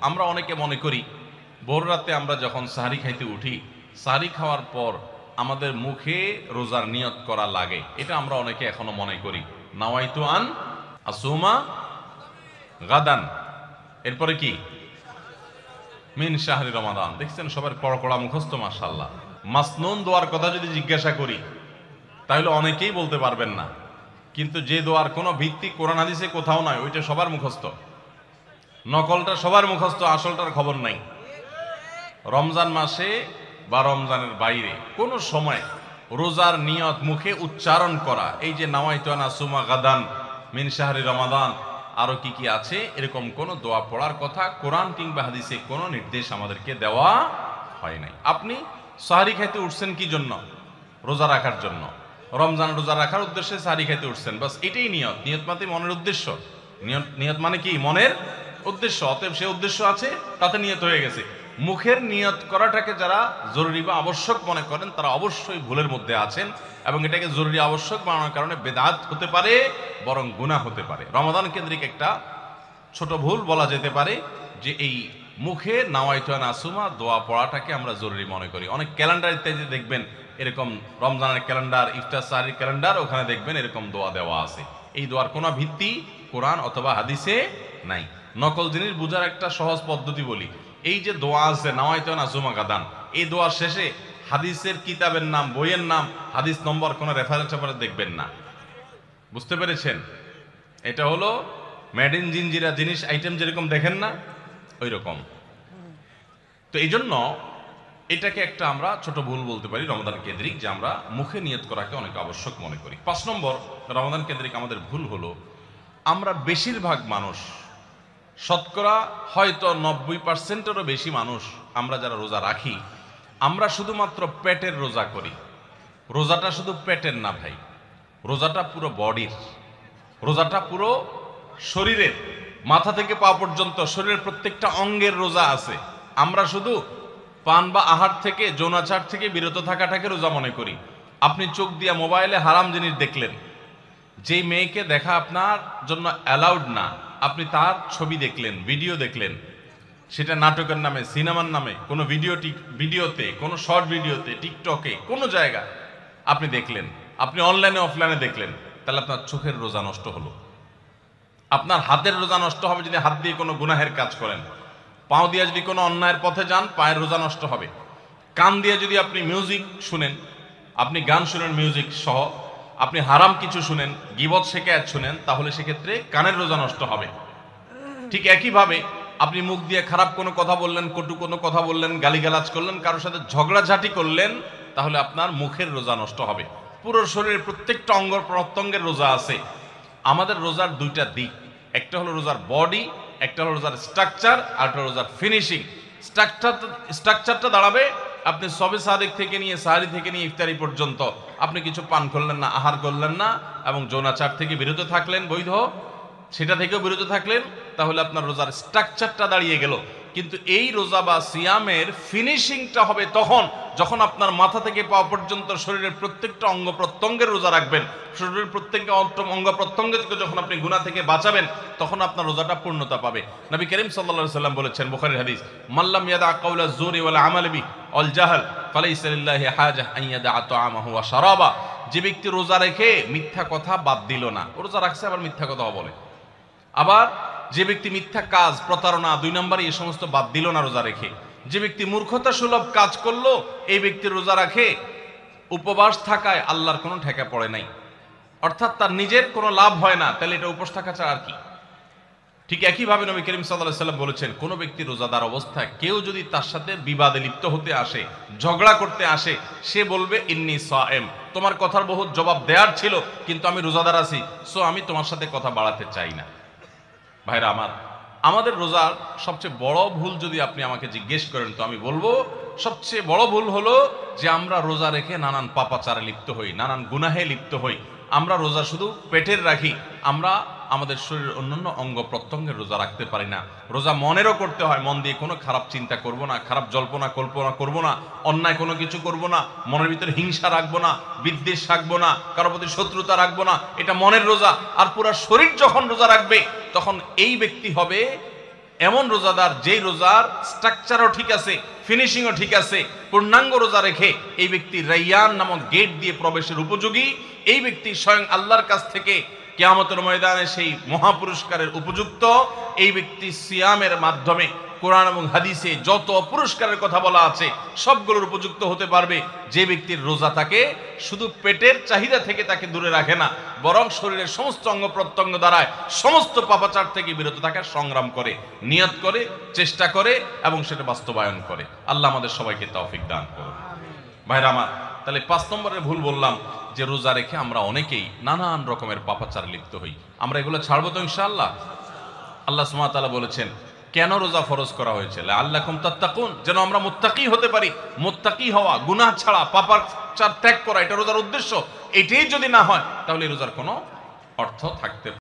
আমরা অনেকে মনে করি ভোর রাতে আমরা যখন সাহারি খাইতে উঠি, সাহারি খাওয়ার পর আমাদের মুখে রোজার নিয়ত করা লাগে। এটা আমরা অনেকে এখনো মনে করি, নাওয়াইতু আন আসুমা গাদান, এরপরে কি মিন শাহরি রমাদান। দেখছেন সবার কড়কড়া মুখস্থ, মাশাআল্লাহ। মাসনুন দোয়ার কথা যদি জিজ্ঞাসা করি তাহলে অনেকেই বলতে পারবেন না, কিন্তু যে দোয়ার কোনো ভিত্তি কোরআন হাদিসে কোথাও নাই ওইটা সবার মুখস্থ। নকলটা সবার মুখস্থ, আসলটার খবর নাই। রমজান মাসে বা রমজানের বাইরে কোনো সময় রোজার নিয়ত মুখে উচ্চারণ করা, এই যে নাওয়াইতু আন আসুমা গাদান মিন শাহরি রমাদান, আরো কি কি আছে, এরকম কোন দোয়া পড়ার কথা কোরআন কিংবা হাদিসে কোনো নির্দেশ আমাদেরকে দেওয়া হয় নাই। আপনি সাহারি খাইতে উঠছেন কি জন্য? রোজা রাখার জন্য। রমজান রোজা রাখার উদ্দেশ্যে সাহারি খাইতে উঠছেন, বাস এটাই নিয়ত। নিয়ত মানে মনের উদ্দেশ্য। নিয়ত মানে কি? মনের উদ্দেশ্য। অতএব সে উদ্দেশ্য আছে, তাতে নিয়ত হয়ে গেছে। মুখের নিয়ত করাটাকে যারা জরুরি বা আবশ্যক মনে করেন তারা অবশ্যই ভুলের মধ্যে আছেন, এবং এটাকে জরুরি আবশ্যক বানানোর কারণে বেদাত হতে পারে, বরং গুনাহ হতে পারে। রমাদান কেন্দ্রিক একটা ছোট ভুল বলা যেতে পারে যে এই মুখে নাওয়াইতু আন আসুমা দোয়া পড়াটাকে আমরা জরুরি মনে করি। অনেক ক্যালেন্ডার ইত্যাদি দেখবেন এরকম, রমজানের ক্যালেন্ডার, ইফতার সাহারির ক্যালেন্ডার, ওখানে দেখবেন এরকম দোয়া দেওয়া আছে। এই দোয়ার কোনো ভিত্তি কোরআন অথবা হাদিসে নাই। নকল জিনিস বোঝার একটা সহজ পদ্ধতি বলি, এই যে দোয়া আছে নাওয়াইতু আন আসুমা গাদান, এই দোয়ার শেষে হাদিসের কিতাবের নাম, বইয়ের নাম, হাদিস নম্বর, কোনো রেফারেন্স দেখবেন না। বুঝতে পেরেছেন? এটা হলো মেড ইন জিনজিরা জিনিস আইটেম যেরকম দেখেন না, ওই রকম। তো এই জন্য এটাকে একটা আমরা ছোট ভুল বলতে পারি রমাদান কেন্দ্রিক, যে আমরা মুখে নিয়ত করাকে অনেক আবশ্যক মনে করি। 5 নম্বর রমাদান কেন্দ্রিক আমাদের ভুল হলো, আমরা বেশিরভাগ মানুষ, শতকরা হয়তো 90%-এরও বেশি মানুষ, আমরা যারা রোজা রাখি, আমরা শুধুমাত্র পেটের রোজা করি। রোজাটা শুধু পেটের না ভাই, রোজাটা পুরো বডির, রোজাটা পুরো শরীরের, মাথা থেকে পা পর্যন্ত শরীরের প্রত্যেকটা অঙ্গের রোজা আছে। আমরা শুধু পান বা আহার থেকে, যৌনাচার থেকে বিরত থাকাটাকে রোজা মনে করি। আপনি চোখ দিয়ে মোবাইলে হারাম জিনিস দেখলেন, যেই মেয়েকে দেখা আপনার জন্য অ্যালাউড না, আপনি তার ছবি দেখলেন, ভিডিও দেখলেন, সেটা নাটকের নামে, সিনেমার নামে, কোনো ভিডিওতে, কোনো শর্ট ভিডিওতে, টিকটকে, কোনো জায়গা আপনি দেখলেন, আপনি অনলাইনে অফলাইনে দেখলেন, তাহলে আপনার চোখের রোজা নষ্ট হলো। আপনার হাতের রোজা নষ্ট হবে যদি হাত দিয়ে কোনো গুনাহের কাজ করেন। পাও দিয়ে যদি কোনো অন্যায়ের পথে যান, পায়ের রোজা নষ্ট হবে। কান দিয়ে যদি আপনি মিউজিক শুনেন, আপনি গান শুনেন মিউজিক সহ, আপনি হারাম কিছু শুনেন, গীবত শিকায়াত শুনেন, তাহলে সেক্ষেত্রে কানের রোজা নষ্ট হবে। ঠিক একইভাবে আপনি মুখ দিয়ে খারাপ কোনো কথা বললেন, কটু কোনো কথা বললেন, গালিগালাজ করলেন, কারোর সাথে ঝগড়াঝাটি করলেন, তাহলে আপনার মুখের রোজা নষ্ট হবে। পুরো শরীরের প্রত্যেকটা অঙ্গ প্রত্যঙ্গের রোজা আছে। আমাদের রোজার দুইটা দিক, একটা হলো রোজার বডি, একটা হলো রোজার স্ট্রাকচার, আর একটা রোজার ফিনিশিং। স্ট্রাকচারটা দাঁড়াবে আপনি সবে সাদিক থেকে নিয়ে, সাহারি থেকে নিয়ে ইফতারি পর্যন্ত আপনি কিছু পান করলেন না, আহার করলেন না, এবং যৌনাচার থেকে বিরত থাকলেন, বৈধ সেটা থেকেও বিরত থাকলেন, তাহলে আপনার রোজার স্ট্রাকচারটা দাঁড়িয়ে গেল। কিন্তু এই রোজা বা সিয়ামের ফিনিশিংটা হবে তখন যখন আপনার মাথা থেকে পা পর্যন্ত শরীরের প্রত্যেকটা অঙ্গ প্রত্যঙ্গের রোজা রাখবেন। শরীরের প্রত্যেকটা অঙ্গ প্রত্যঙ্গ থেকে যখন আপনি গুনাহ থেকে বাঁচাবেন, তখন আপনার রোজাটা পূর্ণতা পাবে। নবী করিম সাল্লাল্লাহু আলাইহি সাল্লাম বলেছেন, বুখারীর হাদিস, মাল্লাম ইয়াদা কাওলা যুরি ওয়াল আমাল বি ওয়াল জাহল ফালাইসা লিল্লাহি হাজাহ আন ইয়াদা তাআমাহু ওয়া শারাবা। যে ব্যক্তি রোজা রেখে মিথ্যা কথা বাদ দিল না, রোজা রাখছে আবার মিথ্যা কথা বলে, আবার যে ব্যক্তি মিথ্যা কাজ, প্রতারণা, 2 নম্বরে এই সমস্ত বাদ দিল না রোজা রেখে, যে ব্যক্তি মূর্খতা সুলভ কাজ করলো, এই ব্যক্তি রোজা রাখে, উপবাস থাকায় আল্লাহর কোনো ঠেকা পড়ে নাই, অর্থাৎ তার নিজের কোনো লাভ হয় না, তাহলে এটা উপবাস থাকা ছাড়া আর কি। ঠিক একইভাবে নবী করিম সাল্লাল্লাহু আলাইহি সাল্লাম বলেছেন, কোনো ব্যক্তি রোজাদার অবস্থায় কেউ যদি তার সাথে বিবাদে লিপ্ত হতে আসে, ঝগড়া করতে আসে, সে বলবে ইন্নী সায়েম, তোমার কথার বহুত জবাব দেওয়ার ছিল, কিন্তু আমি রোজাদার আছি, সো আমি তোমার সাথে কথা বাড়াতে চাই না। ভাইরা আমার, আমাদের রোজার সবচেয়ে বড় ভুল যদি আপনি আমাকে জিজ্ঞেস করেন, তো আমি বলবো সবচেয়ে বড় ভুল হলো যে আমরা রোজা রেখে নানান পাপাচারে লিপ্ত হই, নানান গুনাহে লিপ্ত হই। আমরা রোজা শুধু পেটের রাখি, আমরা আমাদের শরীরের অন্যান্য অঙ্গ প্রত্যঙ্গের রোজা রাখতে পারি না। রোজা মনেরও করতে হয়, মন দিয়ে কোনো খারাপ চিন্তা করব না, খারাপ জল্পনা কল্পনা করব না, অন্যায় কোনো কিছু করব না, মনের ভিতরে হিংসা রাখবো না, বিদ্বেষ রাখবো না, কারোর প্রতি শত্রুতা রাখবো না, এটা মনের রোজা। আর পুরা শরীর যখন রোজা রাখবে, তখন এই ব্যক্তি হবে এমন রোজাদার যেই রোজার স্ট্রাকচারও ঠিক আছে, ফিনিশিংও ঠিক আছে, পূর্ণাঙ্গ রোজা রেখে এই ব্যক্তি রাইয়ান নামক গেট দিয়ে প্রবেশের উপযোগী, এই ব্যক্তি স্বয়ং আল্লাহর কাছ থেকে কিয়ামতের ময়দানে সেই মহাপুরস্কারের উপযুক্ত। এই ব্যক্তি সিয়ামের মাধ্যমে কোরআন এবং হাদিসে যত পুরস্কারের কথা বলা আছে সবগুলোর উপযুক্ত হতে পারবে। যে ব্যক্তির রোজা তাকে শুধু পেটের চাহিদা থেকে তাকে দূরে রাখে না, বরং শরীরের সমস্ত অঙ্গ প্রত্যঙ্গ দ্বারায় সমস্ত পাপাচার থেকে বিরত থাকার সংগ্রাম করে, নিয়ত করে, চেষ্টা করে এবং সেটা বাস্তবায়ন করে। আল্লাহ আমাদের সবাইকে তৌফিক দান করুন। ভাইরা আমার, তাহলে 5 নম্বরের ভুল বললাম যে রোজা রেখে আমরা অনেকেই নানান রকমের পাপাচার লিপ্ত হই। আমরা এগুলো ছাড়বো তো ইনশাআল্লাহ। আল্লাহ সুবহানাহু ওয়া তাআলা বলেছেন কেন রোজা ফরজ করা হয়েছে, লাআল্লাকুম তাত্তাকুন, যেন আমরা মুত্তাকি হতে পারি। মুত্তাকি হওয়া, গুনাহ ছাড়া, পাপাচার ত্যাগ করা, এটা রোজার উদ্দেশ্য। এটাই যদি না হয় তাহলে রোজার কোনো অর্থ থাকতে